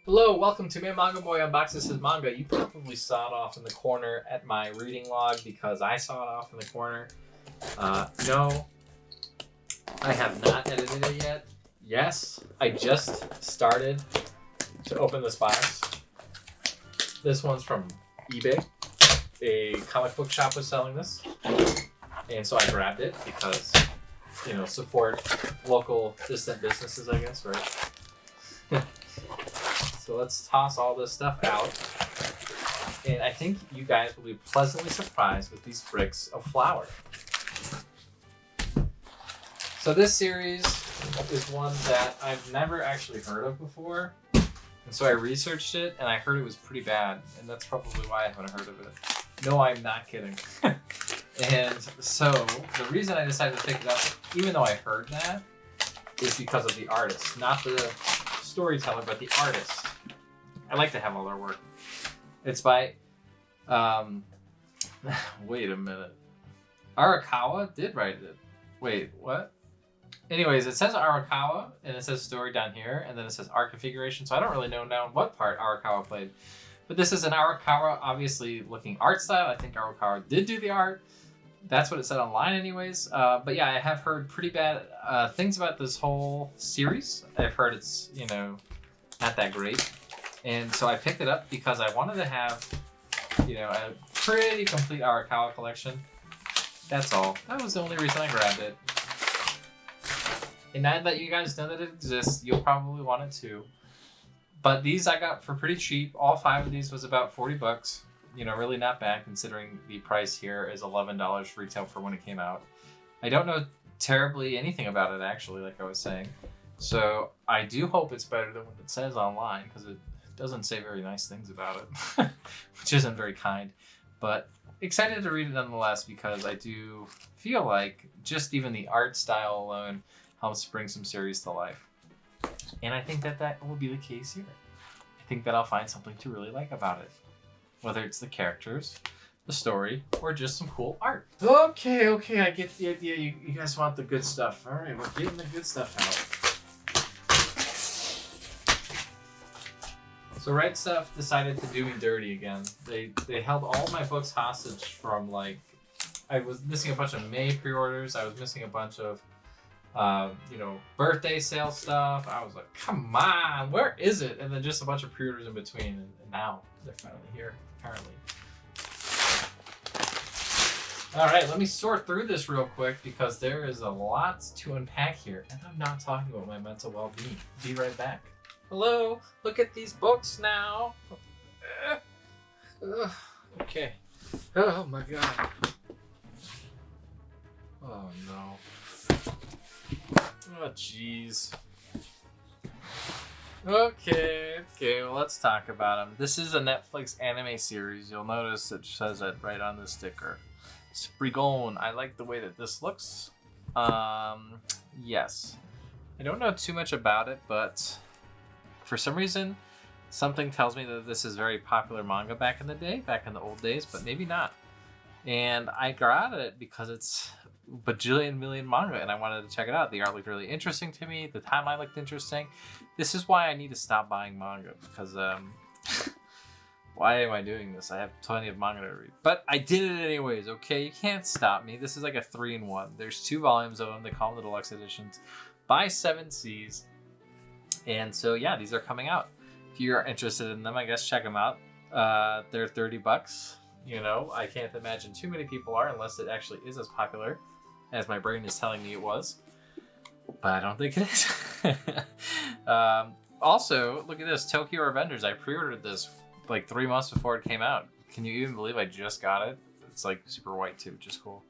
Hello, welcome to Manga Boy Unboxes His Manga. You probably saw it off in the corner at my reading log because I saw it off in the corner. No, I have not edited it yet. Yes, I just started to open this box. This one's from eBay. A comic book shop was selling this. And so I grabbed it because, support local distant businesses, I guess, right? So let's toss all this stuff out. And I think you guys will be pleasantly surprised with these bricks of flour. So this series is one that I've never actually heard of before. And so I researched it and I heard it was pretty bad. And that's probably why I haven't heard of it. No, I'm not kidding. And so the reason I decided to pick it up, even though I heard that, is because of the artist. Not the storyteller, but the artist. I like to have all their work. It's by, wait a minute. Arakawa did write it. Wait, what? Anyways, it says Arakawa, and it says story down here, and then it says art configuration, so I don't really know now what part Arakawa played. But this is an Arakawa, obviously, looking art style. I think Arakawa did do the art. That's what it said online anyways. But yeah, I have heard pretty bad things about this whole series. I've heard it's, not that great. And so I picked it up because I wanted to have, a pretty complete Arakawa collection. That's all. That was the only reason I grabbed it. And now that you guys know that it exists, you'll probably want it too. But these I got for pretty cheap. All 5 of these was about $40. Really not bad considering the price here is $11 retail for when it came out. I don't know terribly anything about it actually, like I was saying. So I do hope it's better than what it says online because it doesn't say very nice things about it, which isn't very kind. But excited to read it nonetheless because I do feel like just even the art style alone helps bring some series to life. And I think that will be the case here. I think that I'll find something to really like about it. Whether it's the characters, the story, or just some cool art. Okay, I get the idea. You guys want the good stuff. All right, we're getting the good stuff out. So Red Stuff decided to do me dirty again. They held all my books hostage from I was missing a bunch of May pre-orders. I was missing a bunch of, birthday sale stuff. I was like, come on, where is it? And then just a bunch of pre-orders in between. And now they're finally here, apparently. All right, let me sort through this real quick because there is a lot to unpack here. And I'm not talking about my mental well-being. Be right back. Hello, look at these books now. Okay. Oh my god. Oh no. Oh jeez. Okay, well let's talk about them. This is a Netflix anime series. You'll notice it says it right on the sticker. Sprigone. I like the way that this looks. Yes. I don't know too much about it, but for some reason, something tells me that this is very popular manga back in the day, back in the old days, but maybe not. And I got it because it's bajillion million manga and I wanted to check it out. The art looked really interesting to me. The timeline looked interesting. This is why I need to stop buying manga because why am I doing this? I have plenty of manga to read. But I did it anyways, okay? You can't stop me. This is like a 3-in-1. There's 2 volumes of them. They call them the deluxe editions by 7 Seas. And so, yeah, these are coming out. If you're interested in them, I guess check them out. They're $30. I can't imagine too many people are unless it actually is as popular as my brain is telling me it was. But I don't think it is. Also, look at this. Tokyo Revengers. I pre-ordered this like 3 months before it came out. Can you even believe I just got it? It's like super white too, which is cool.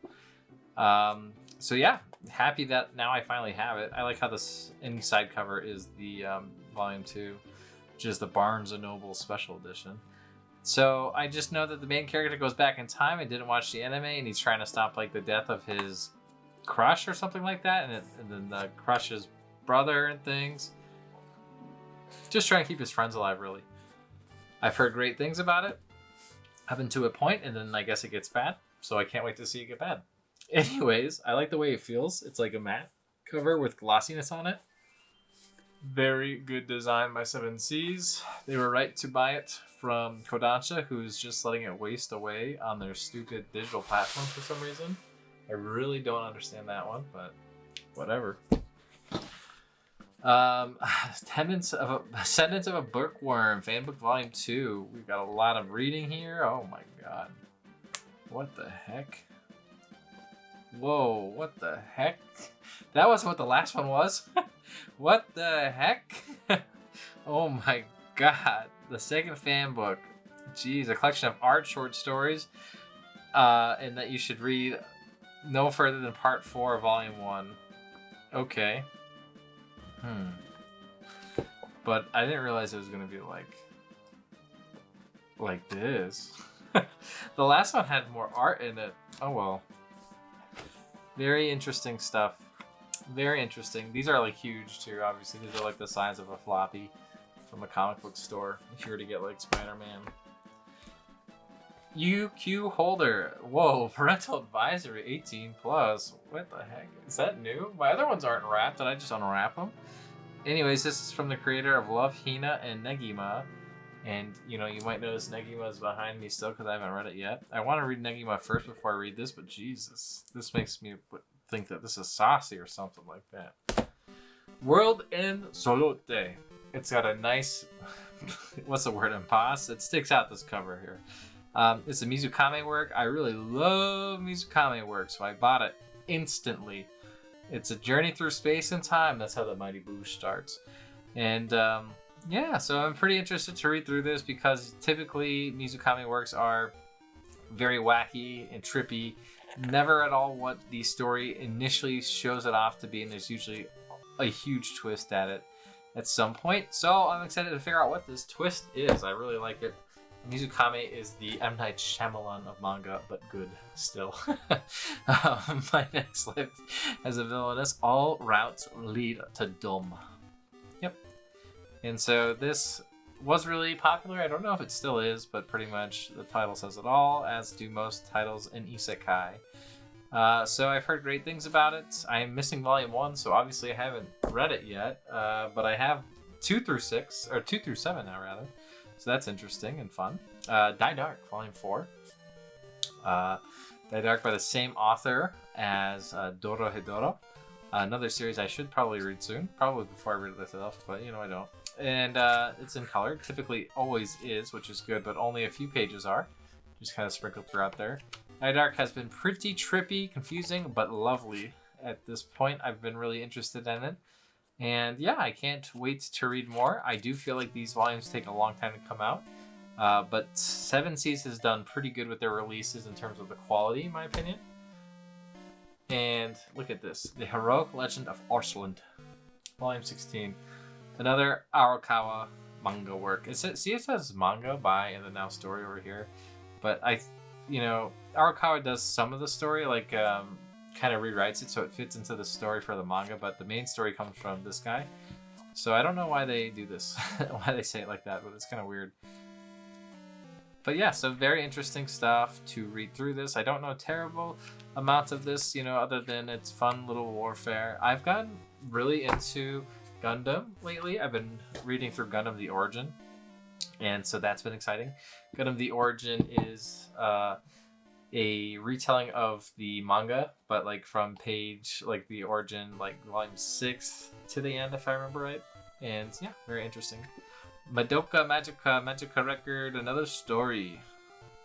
So yeah, happy that now I finally have it. I like how this inside cover is the volume 2, which is the Barnes & Noble special edition. So I just know that the main character goes back in time. I didn't watch the anime, and he's trying to stop the death of his crush or something like that, and then the crush's brother and things. Just trying to keep his friends alive, really. I've heard great things about it, up until a point, and then I guess it gets bad. So I can't wait to see it get bad. Anyways, I like the way it feels. It's like a matte cover with glossiness on it. Very good design by Seven Seas. They were right to buy it from Kodansha, who's just letting it waste away on their stupid digital platform for some reason. I really don't understand that one, but whatever. Sentence of a Bookworm, Fanbook Volume 2. We've got a lot of reading here. Oh my god. What the heck? Whoa, what the heck? That was what the last one was? What the heck? Oh my god. The second fan book. Jeez, a collection of art short stories. And that you should read no further than part 4 of volume 1. Okay. But I didn't realize it was gonna be like this. The last one had more art in it. Oh well. Very interesting stuff. Very interesting. These are like huge too, obviously. These are like the size of a floppy from a comic book store. If you were to get like Spider-Man. UQ holder. Whoa, parental advisory 18 plus. What the heck? Is that new? My other ones aren't wrapped. Did I just unwrap them? Anyways, this is from the creator of Love, Hina, and Negima. And, you know, you might notice Negima is behind me still because I haven't read it yet. I want to read Negima first before I read this, but Jesus. This makes me think that this is saucy or something like that. World in Solote. It's got a nice... what's the word? Impasse? It sticks out this cover here. It's a Mizukame work. I really love Mizukame work, so I bought it instantly. It's a journey through space and time. That's how the Mighty Boosh starts. And yeah, so I'm pretty interested to read through this because typically Mizukame works are very wacky and trippy. Never at all what the story initially shows it off to be, and there's usually a huge twist at it at some point. So I'm excited to figure out what this twist is. I really like it. Mizukame is the M. Night Shyamalan of manga, but good still. My next life as a villainess, all routes lead to Dom. Yep. And so this was really popular. I don't know if it still is, but pretty much the title says it all, as do most titles in Isekai. So I've heard great things about it. I'm missing volume 1, so obviously I haven't read it yet, but I have 2 through 7 now, rather. So that's interesting and fun. Die Dark, Volume 4. Die Dark by the same author as Dorohedoro. Another series I should probably read soon. Probably before I read it myself, but you know I don't. And it's in color. Typically always is, which is good, but only a few pages are. Just kind of sprinkled throughout there. Die Dark has been pretty trippy, confusing, but lovely at this point. I've been really interested in it. And yeah, I can't wait to read more. I do feel like these volumes take a long time to come out. But Seven Seas has done pretty good with their releases in terms of the quality, in my opinion. And look at this. The Heroic Legend of Arsland, Volume 16. Another Arakawa manga work. It says manga by and the now story over here. But Arakawa does some of the story, like kind of rewrites it so it fits into the story for the manga, but the main story comes from this guy. So I don't know why they do this, why they say it like that, but it's kind of weird. But yeah, so very interesting stuff to read through this. I don't know terrible amounts of this, other than it's fun little warfare. I've gotten really into Gundam lately. I've been reading through Gundam The Origin, and so that's been exciting. Gundam The Origin is a retelling of the manga, but like from page, like the origin, like volume 6 to the end, if I remember right. And yeah, very interesting. Madoka Magica Record, another story.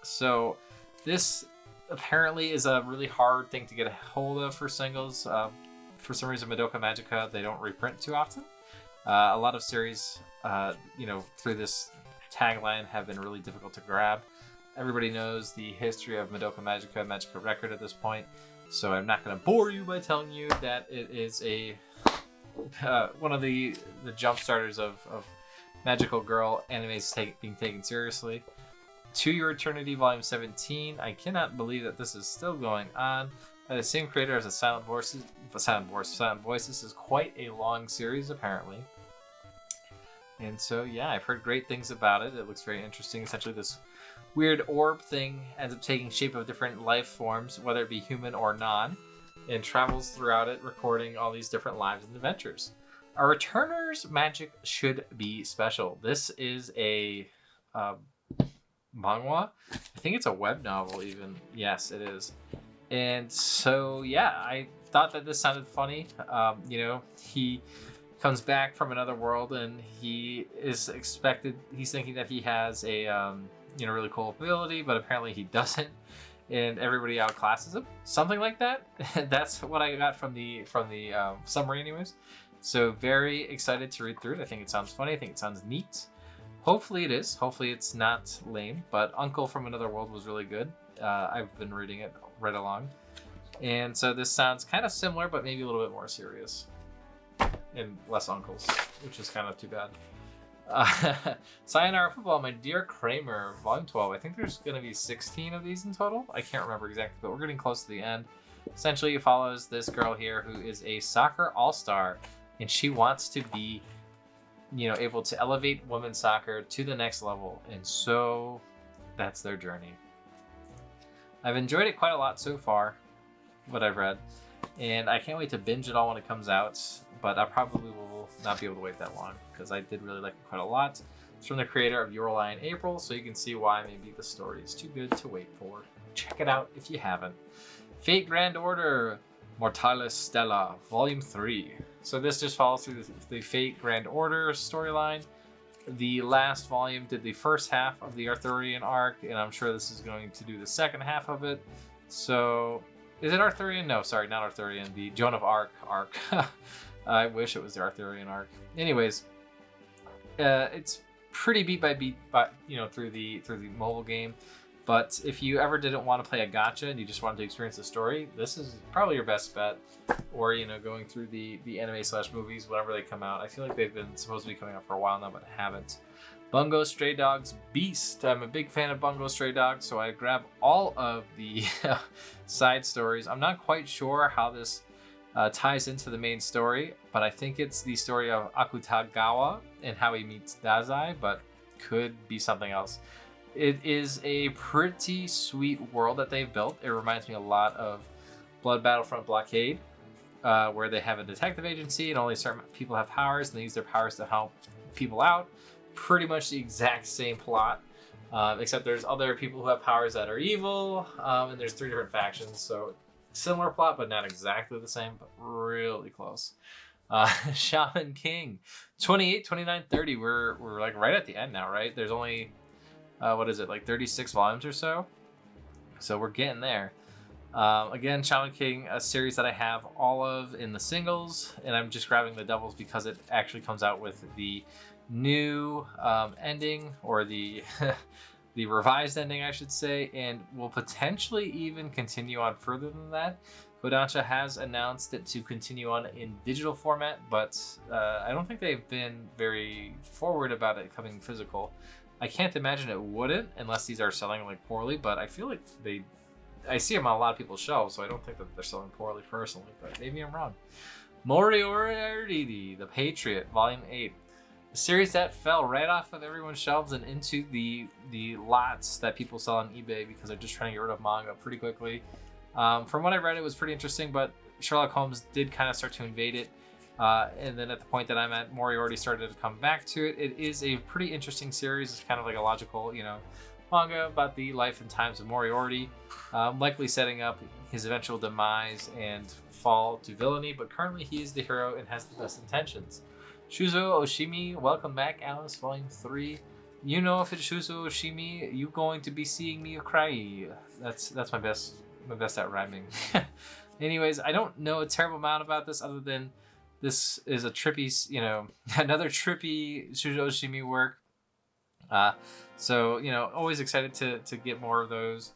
So this apparently is a really hard thing to get a hold of for singles. For some reason, Madoka Magica, they don't reprint too often. A lot of series, through this tagline have been really difficult to grab. Everybody knows the history of Madoka Magica Record at this point, so I'm not going to bore you by telling you that it is one of the jump starters of magical girl animes being taken seriously. To Your Eternity, Volume 17. I cannot believe that this is still going on. By the same creator as the Silent Voices. This is quite a long series, apparently. And so, yeah, I've heard great things about it. It looks very interesting. Essentially, this weird orb thing ends up taking shape of different life forms, whether it be human or non, and travels throughout it, recording all these different lives and adventures. Our returner's magic should be special. This is a manga. I think it's a web novel even. Yes, it is. And so, yeah, I thought that this sounded funny. He comes back from another world and he is expected, he's thinking that he has a, really cool ability, but apparently he doesn't. And everybody outclasses him. Something like that. That's what I got from the summary anyways. So very excited to read through it. I think it sounds funny. I think it sounds neat. Hopefully it is. Hopefully it's not lame. But Uncle from Another World was really good. I've been reading it right along. And so this sounds kind of similar, but maybe a little bit more serious. And less uncles, which is kind of too bad. Sayonara Football, My Dear Kramer, Volume 12. I think there's going to be 16 of these in total. I can't remember exactly, but we're getting close to the end. Essentially, it follows this girl here who is a soccer all-star, and she wants to be, able to elevate women's soccer to the next level. And so that's their journey. I've enjoyed it quite a lot so far, what I've read, and I can't wait to binge it all when it comes out, but I probably will not be able to wait that long because I did really like it quite a lot. It's from the creator of Your Lie in April, so you can see why maybe the story is too good to wait for. Check it out if you haven't. Fate Grand Order, Mortalis Stella, Volume 3. So this just follows through the Fate Grand Order storyline. The last volume did the first half of the Arthurian arc, and I'm sure this is going to do the second half of it. So, is it Arthurian? No, sorry, not Arthurian. The Joan of Arc arc. I wish it was the Arthurian arc. Anyways, it's pretty beat by beat, through the mobile game. But if you ever didn't want to play a gacha and you just wanted to experience the story, this is probably your best bet. Or, going through the anime/movies whenever they come out. I feel like they've been supposed to be coming out for a while now, but haven't. Bungo Stray Dogs Beast. I'm a big fan of Bungo Stray Dogs, so I grab all of the side stories. I'm not quite sure how this ties into the main story, but I think it's the story of Akutagawa and how he meets Dazai, but could be something else. It is a pretty sweet world that they've built. It reminds me a lot of Blood Battlefront Blockade, where they have a detective agency and only certain people have powers and they use their powers to help people out. Pretty much the exact same plot, except there's other people who have powers that are evil, and there's 3 different factions. So similar plot, but not exactly the same, but really close. Shaman King, 28, 29, 30. We're like right at the end now, right? There's only, 36 volumes or so. So we're getting there. Again, Shaman King, a series that I have all of in the singles, and I'm just grabbing the doubles because it actually comes out with the new ending, or the the revised ending, I should say, and will potentially even continue on further than that. Kodansha has announced it to continue on in digital format, but I don't think they've been very forward about it coming physical. I can't imagine it wouldn't, unless these are selling like poorly, but I feel like I see them on a lot of people's shelves, so I don't think that they're selling poorly personally, but maybe I'm wrong. Moriarty, The Patriot, Volume 8. A series that fell right off of everyone's shelves and into the lots that people sell on eBay because they're just trying to get rid of manga pretty quickly. From what I read, it was pretty interesting, but Sherlock Holmes did kind of start to invade it. And then at the point that I'm at, Moriarty started to come back to it. It is a pretty interesting series. It's kind of like a logical, manga about the life and times of Moriarty, likely setting up his eventual demise and fall to villainy, but currently he is the hero and has the best intentions. Shuzo Oshimi, welcome back, Alice, Volume 3. If it's Shuzo Oshimi, you going to be seeing me cry. That's my best at rhyming. Anyways, I don't know a terrible amount about this other than this is a trippy, another trippy Shuzo Oshimi work. So, always excited to get more of those.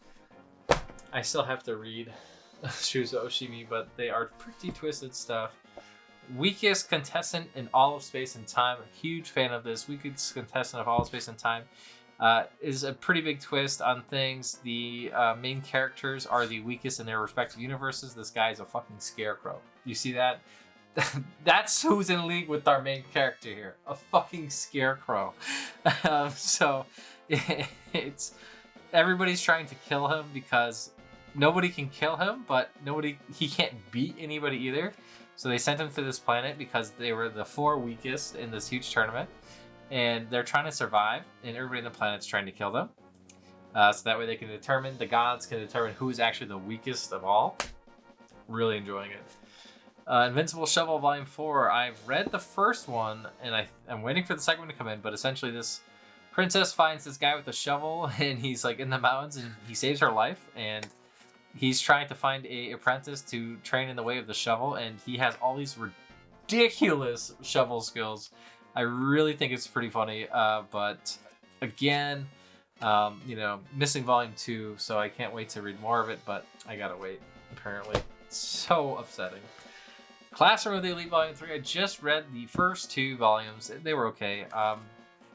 I still have to read Shuzo Oshimi, but they are pretty twisted stuff. Weakest contestant in all of space and time. A huge fan of this. Weakest contestant of all of space and time is a pretty big twist on things. The main characters are the weakest in their respective universes. This guy is a fucking scarecrow. You see that? That's who's in league with our main character here. A fucking scarecrow. So it's everybody's trying to kill him because nobody can kill him, but he can't beat anybody either. So they sent them to this planet because they were the 4 weakest in this huge tournament. And they're trying to survive, and everybody on the planet's trying to kill them. So that way they can determine, the gods can determine who's actually the weakest of all. Really enjoying it. Invincible Shovel Volume 4. I've read the first one, and I'm waiting for the second one to come in, but essentially this princess finds this guy with a shovel, and he's like in the mountains, and he saves her life, and he's trying to find a apprentice to train in the way of the shovel, and he has all these ridiculous shovel skills. I really think it's pretty funny, but again, missing Volume 2, so I can't wait to read more of it, but I gotta wait, apparently. So upsetting. Classroom of the Elite Volume 3, I just read the first 2 volumes. They were okay.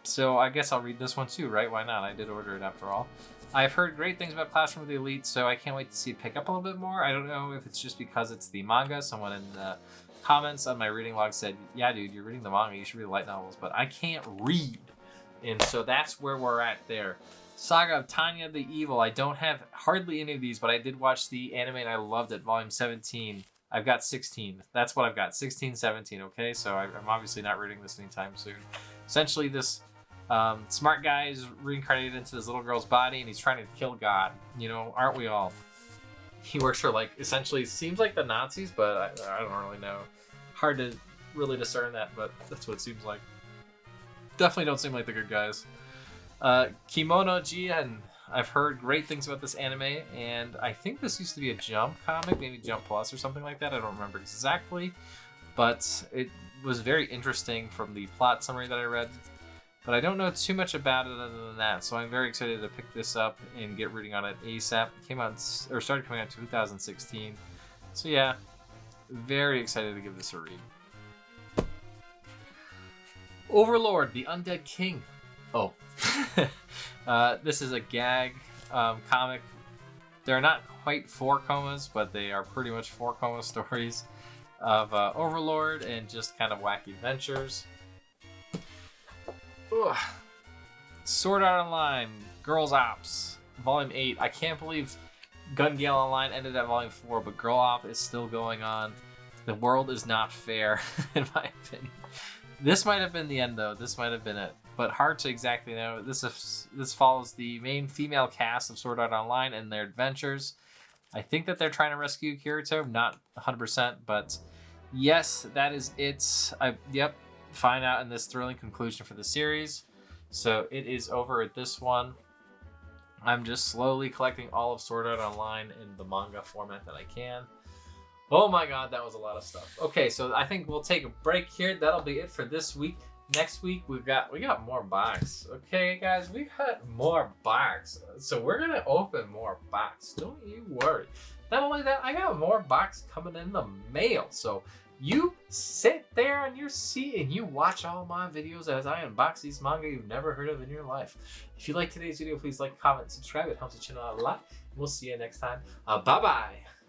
So I guess I'll read this one too, right? Why not? I did order it after all. I've heard great things about Classroom of the Elite, so I can't wait to see it pick up a little bit more. I don't know if it's just because it's the manga. Someone in the comments on my reading log said, yeah, dude, you're reading the manga. You should read light novels, but I can't read. And so that's where we're at there. Saga of Tanya the Evil. I don't have hardly any of these, but I did watch the anime and I loved it. Volume 17. I've got 16. That's what I've got. 16, 17, okay? So I'm obviously not reading this anytime soon. Essentially, this smart guy is reincarnated into this little girl's body, and he's trying to kill God. You know, aren't we all? He works for, like, essentially, seems like the Nazis, but I don't really know. Hard to really discern that, but that's what it seems like. Definitely don't seem like the good guys. Kimono Jien. I've heard great things about this anime, and I think this used to be a Jump comic, maybe Jump Plus or something like that. I don't remember exactly, but it was very interesting from the plot summary that I read. But I don't know too much about it other than that, so I'm very excited to pick this up and get reading on it ASAP. It came out, or started coming out in 2016. So yeah, very excited to give this a read. Overlord, the Undead King. Oh. This is a gag comic. They're not quite 4 comas, but they are pretty much 4 coma stories of Overlord and just kind of wacky adventures. Ugh. Sword Art Online, Girls Ops, Volume 8. I can't believe Gun Gale Online ended at Volume 4, but Girl Op is still going on. The world is not fair, in my opinion. This might have been the end, though. This might have been it. But hard to exactly know. This follows the main female cast of Sword Art Online and their adventures. I think that they're trying to rescue Kirito. Not 100%, but yes, that is it. Find out in this thrilling conclusion for the series. So it is over at this one. I'm just slowly collecting all of Sword Art Online in the manga format that I can. Oh my god, that was a lot of stuff. Okay, so I think we'll take a break here. That'll be it for this week. Next week we got more box. Okay, guys, we got more box. So we're gonna open more box. Don't you worry. Not only that, I got more box coming in the mail. So you sit there in your seat and you watch all my videos as I unbox these manga you've never heard of in your life. If you like today's video, please like, comment, subscribe. It helps the channel out a lot. We'll see you next time. Bye-bye.